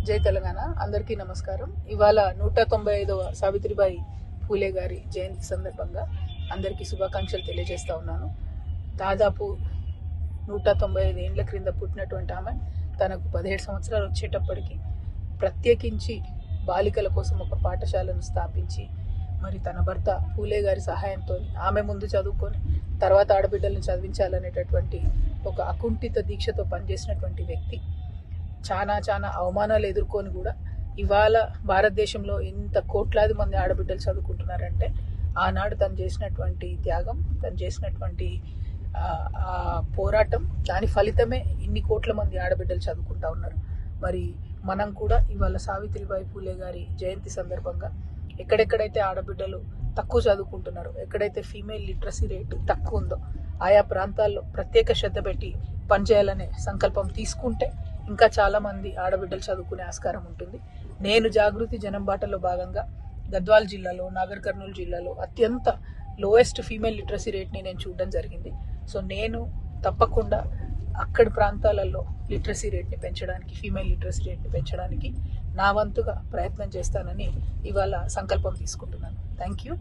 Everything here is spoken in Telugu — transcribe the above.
జై తెలంగాణ. అందరికీ నమస్కారం. ఇవాళ 195వ సావిత్రిబాయి పూలే గారి జయంతి సందర్భంగా అందరికీ శుభాకాంక్షలు తెలియజేస్తా ఉన్నాను. దాదాపు 195 ఏండ్ల క్రింద పుట్టినటువంటి ఆమె తనకు 17 సంవత్సరాలు వచ్చేటప్పటికి ప్రత్యేకించి బాలికల కోసం ఒక పాఠశాలను స్థాపించి మరి తన భర్త పూలే గారి సహాయంతో ఆమె ముందు చదువుకొని తర్వాత ఆడబిడ్డలను చదివించాలనేటటువంటి ఒక అకుంఠిత దీక్షతో పనిచేసినటువంటి వ్యక్తి. చాలా అవమానాలు ఎదుర్కొని కూడా ఇవాళ భారతదేశంలో ఇంత కోట్లాది మంది ఆడబిడ్డలు చదువుకుంటున్నారంటే ఆనాడు తను చేసినటువంటి త్యాగం, తను చేసినటువంటి పోరాటం, దాని ఫలితమే ఇన్ని కోట్ల మంది ఆడబిడ్డలు చదువుకుంటా ఉన్నారు. మరి మనం కూడా ఇవాళ సావిత్రిబాయి పూలే గారి జయంతి సందర్భంగా ఎక్కడెక్కడైతే ఆడబిడ్డలు తక్కువ చదువుకుంటున్నారో, ఎక్కడైతే ఫీమేల్ లిటరసీ రేటు తక్కువ ఉందో ఆయా ప్రాంతాల్లో ప్రత్యేక శ్రద్ధ పెట్టి పనిచేయాలనే సంకల్పం తీసుకుంటే ఇంకా చాలామంది ఆడబిడ్డలు చదువుకునే ఆస్కారం ఉంటుంది. నేను జాగృతి జనం బాటలో భాగంగా గద్వాల్ జిల్లాలో, నాగర్ కర్నూలు జిల్లాలో అత్యంత లోయెస్ట్ ఫీమేల్ లిటరసీ రేట్ని నేను చూడడం జరిగింది. సో నేను తప్పకుండా అక్కడి ప్రాంతాలలో లిటరసీ రేట్ని పెంచడానికి, ఫీమేల్ లిటరసీ రేట్ని పెంచడానికి నా వంతుగా ప్రయత్నం చేస్తానని ఇవాళ సంకల్పం తీసుకుంటున్నాను. Thank you.